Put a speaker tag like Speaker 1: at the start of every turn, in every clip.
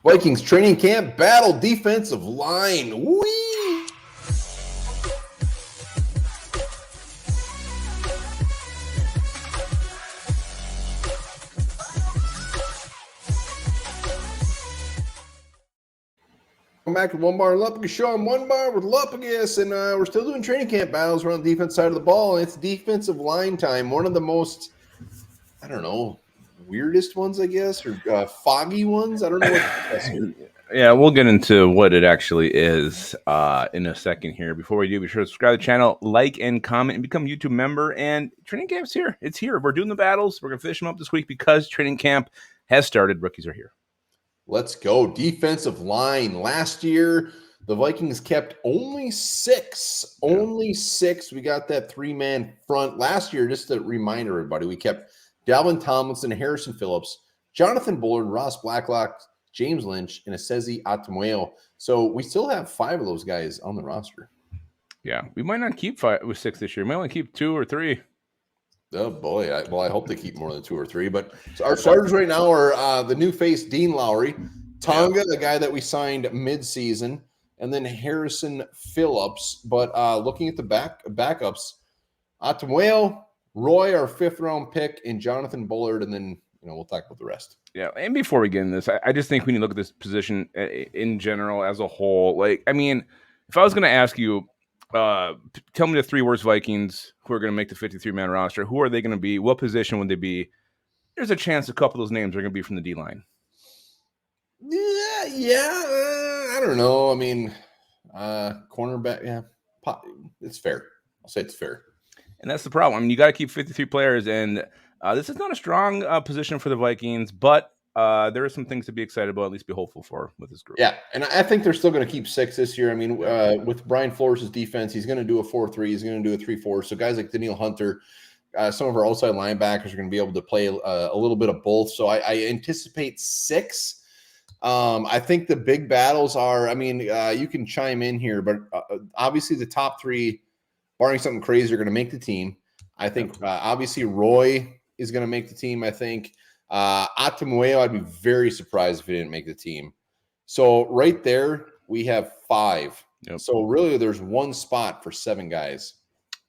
Speaker 1: Vikings training camp battle defensive line. Whee! Welcome back to Onebar and Lupagus show. I'm Onebar with Lupagus, and we're still doing training camp battles around the defense side of the ball. And it's defensive line time. One of the most, I don't know, weirdest ones, I guess, or foggy ones. I don't know what.
Speaker 2: Yeah, we'll get into what it actually is in a second here. Before we do, be sure to subscribe to the channel, like and comment, and become a YouTube member. And training camp's here. It's here. We're doing the battles. We're going to finish them up this week because training camp has started. Rookies are here.
Speaker 1: Let's go. Defensive line. Last year, the Vikings kept only six. Only six. We got that three-man front. Last year, just to remind everybody, we kept Dalvin Tomlinson, Harrison Phillips, Jonathan Bullard, Ross Blacklock, James Lynch, and Esezi Atamueo. So we still have five of those guys on the roster.
Speaker 2: Yeah, we might not keep 5 with 6 this year. We might only keep 2 or 3.
Speaker 1: Oh, boy. I hope they keep more than 2 or 3. But our starters right now are the new face, Dean Lowry, Tonga, the guy that we signed mid-season, and then Harrison Phillips. But looking at the backups, Atamueo, Roy, our 5th-round pick, and Jonathan Bullard, and then we'll talk about the rest.
Speaker 2: Yeah, and before we get into this, I just think we need to look at this position in general as a whole. Like, I mean, if I was going to ask you, tell me the 3 worst Vikings who are going to make the 53-man roster. Who are they going to be? What position would they be? There's a chance a couple of those names are going to be from the D-line.
Speaker 1: I don't know. I mean, cornerback, it's fair. I'll say it's fair.
Speaker 2: And that's the problem. I mean, you got to keep 53 players, and this is not a strong position for the Vikings, but there are some things to be excited about, at least be hopeful for with this group.
Speaker 1: Yeah, and I think they're still going to keep 6 this year. I mean, with Brian Flores' defense, he's going to do a 4-3. He's going to do a 3-4. So guys like Daniil Hunter, some of our outside linebackers are going to be able to play a little bit of both. So I anticipate 6. I think the big battles are, I mean, you can chime in here, but obviously the top 3, barring something crazy, are going to make the team. I think obviously Roy is going to make the team, I think. Atamueo, I'd be very surprised if he didn't make the team. So right there, we have 5. Yep. So really, there's 1 spot for 7 guys.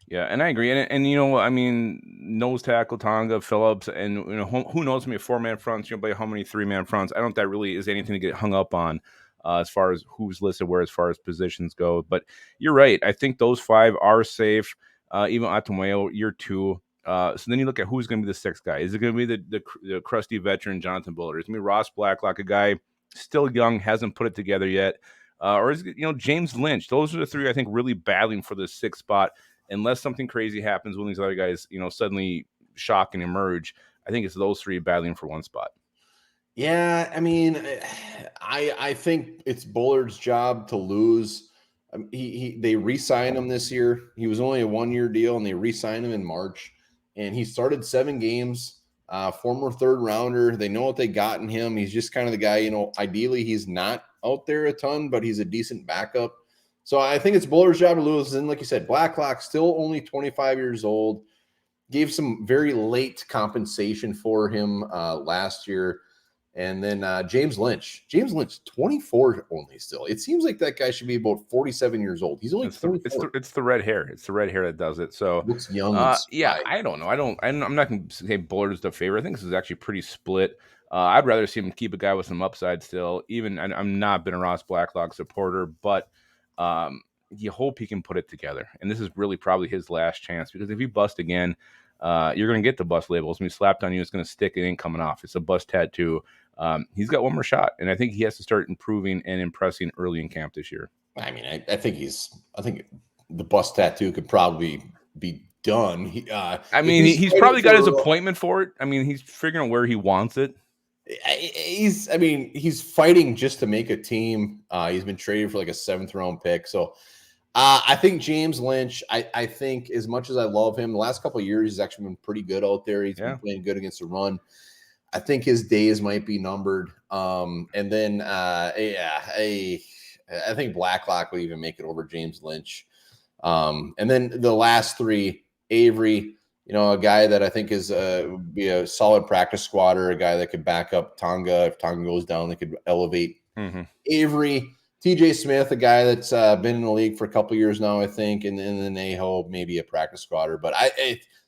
Speaker 2: Yeah, and I agree. And I mean, nose tackle, Tonga, Phillips, and who knows how many 4-man fronts, by how many 3-man fronts. I don't think that really is anything to get hung up on as far as who's listed where as far as positions go. But you're right. I think those 5 are safe. Even Atamueo, year 2. So then you look at who's going to be the 6th guy. Is it going to be the crusty veteran Jonathan Bullard? Is it going to be Ross Blacklock, a guy still young, hasn't put it together yet? Or is it, James Lynch? Those are the 3, I think, really battling for the 6th spot. Unless something crazy happens when these other guys, suddenly shock and emerge, I think it's those 3 battling for 1 spot.
Speaker 1: Yeah, I mean, I think it's Bullard's job to lose. They re-signed him this year. He was only a 1-year deal, and they re-signed him in March. And he started 7 games, former 3rd rounder. They know what they got in him. He's just kind of the guy, ideally he's not out there a ton, but he's a decent backup. So I think it's Bullard's job to lose. And like you said, Blacklock, still only 25 years old, gave some very late compensation for him last year. And then James Lynch, 24 only still. It seems like that guy should be about 47 years old. He's only 24.
Speaker 2: It's the red hair. It's the red hair that does it. So
Speaker 1: looks young.
Speaker 2: Yeah, I don't know. I'm not going to say Bullard is the favorite. I think this is actually pretty split. I'd rather see him keep a guy with some upside still. Even I'm not been a Ross Blacklock supporter, but you hope he can put it together. And this is really probably his last chance, because if you bust again, you're going to get the bust label. It's going to be slapped on you. It's going to stick. It ain't coming off. It's a bust tattoo. He's got 1 more shot, and I think he has to start improving and impressing early in camp this year.
Speaker 1: I mean, I think the bust tattoo could probably be done.
Speaker 2: He's probably got his appointment for it. I mean, he's figuring out where he wants it.
Speaker 1: He's fighting just to make a team. He's been traded for like a 7th-round pick. So I think James Lynch, I think as much as I love him, the last couple of years, he's actually been pretty good out there. He's been playing good against the run. I think his days might be numbered. And then, I think Blacklock will even make it over James Lynch. And then the last 3, Avery, a guy that I think is be a solid practice squatter, a guy that could back up Tonga. If Tonga goes down, they could elevate
Speaker 2: Mm-hmm.
Speaker 1: Avery, TJ Smith, a guy that's been in the league for a couple years now, I think, and then Aho, maybe a practice squatter. But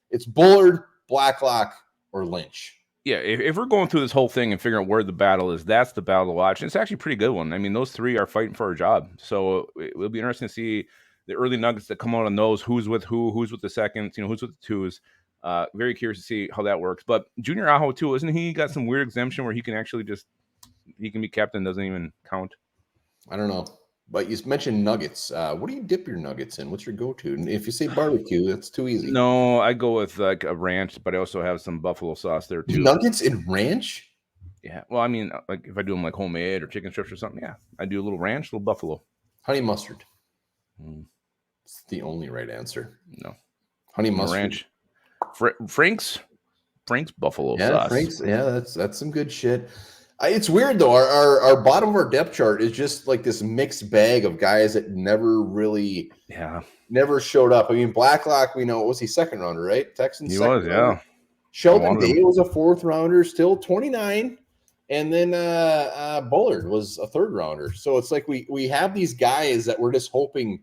Speaker 1: it's Bullard, Blacklock, or Lynch.
Speaker 2: Yeah, if we're going through this whole thing and figuring out where the battle is, that's the battle to watch. And it's actually a pretty good one. I mean, those three are fighting for a job. So it will be interesting to see the early nuggets that come out on those. Who's with who? Who's with the seconds? Who's with the twos? Very curious to see how that works. But Junior Aho too, isn't he got some weird exemption where he can actually he can be captain, doesn't even count?
Speaker 1: I don't know. But you mentioned nuggets. What do you dip your nuggets in? What's your go-to? And if you say barbecue, that's too easy.
Speaker 2: No, I go with like a ranch, but I also have some buffalo sauce there too.
Speaker 1: Nuggets in ranch?
Speaker 2: Yeah. Well, I mean, like if I do them like homemade or chicken strips or something, yeah, I do a little ranch, a little buffalo.
Speaker 1: Honey mustard.
Speaker 2: Mm,
Speaker 1: It's the only right answer.
Speaker 2: no,
Speaker 1: Honey mustard.
Speaker 2: ranch. Frank's buffalo
Speaker 1: Yeah,
Speaker 2: sauce.
Speaker 1: Frank's. Yeah, that's some good shit. It's weird though. Our bottom of our depth chart is just like this mixed bag of guys that never showed up. I mean, Blacklock, we know, was he second rounder, right? Texans
Speaker 2: He
Speaker 1: second
Speaker 2: was,
Speaker 1: rounder.
Speaker 2: yeah.
Speaker 1: Sheldon Day was a fourth rounder, still 29. And then Bullard was a third rounder. So it's like we have these guys that we're just hoping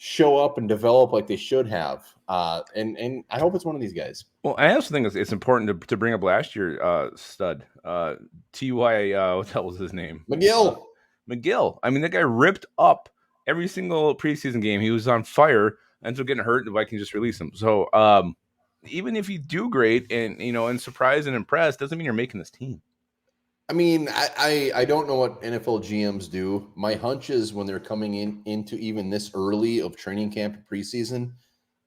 Speaker 1: show up and develop like they should have. And I hope it's one of these guys.
Speaker 2: Well, I also think it's important to bring up last year stud. T.Y. What the hell was his name? McGill. I mean, that guy ripped up every single preseason game. He was on fire. Ends up getting hurt, and the Vikings just released him. So even if you do great and surprise and impress, doesn't mean you're making this team.
Speaker 1: I mean, I don't know what NFL GMs do. My hunch is when they're coming into even this early of training camp and preseason,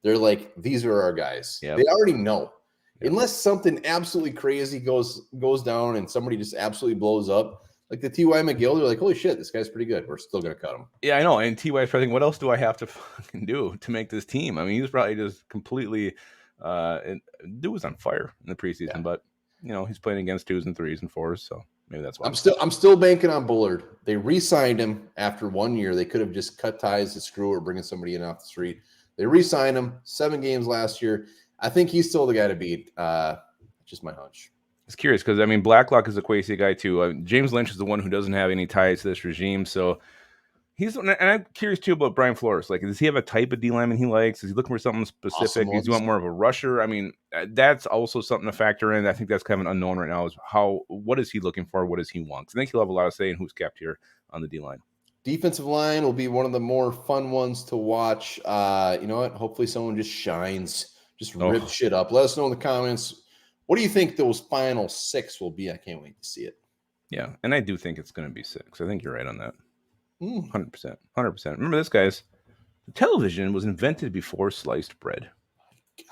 Speaker 1: they're like, these are our guys.
Speaker 2: Yep.
Speaker 1: They already know.
Speaker 2: Yep.
Speaker 1: Unless something absolutely crazy goes down and somebody just absolutely blows up, like the T.Y. McGill, they're like, holy shit, this guy's pretty good. We're still going to cut him.
Speaker 2: Yeah, I know. And T.Y. is probably thinking, what else do I have to fucking do to make this team? I mean, he was probably just completely dude was on fire in the preseason, but he's playing against 2s and 3s and 4s, so maybe that's why.
Speaker 1: I'm still banking on Bullard. They re-signed him after 1 year. They could have just cut ties to Screw or bringing somebody in off the street. They re-signed him 7 games last year. I think he's still the guy to beat. Just my hunch.
Speaker 2: It's curious because I mean Blacklock is a Quasi guy too. James Lynch is the one who doesn't have any ties to this regime, so and I'm curious too about Brian Flores. Like, does he have a type of D lineman he likes? Is he looking for something specific? Does he want more of a rusher? I mean, that's also something to factor in. I think that's kind of an unknown right now. Is what is he looking for? What does he want? I think he'll have a lot of say in who's kept here on the D line.
Speaker 1: Defensive line will be one of the more fun ones to watch. You know what? Hopefully someone just shines, just rip shit up. Let us know in the comments. What do you think those final 6 will be? I can't wait to see it.
Speaker 2: Yeah, and I do think it's going to be 6. I think you're right on that. 100%. 100%. Remember this, guys. The television was invented before sliced bread.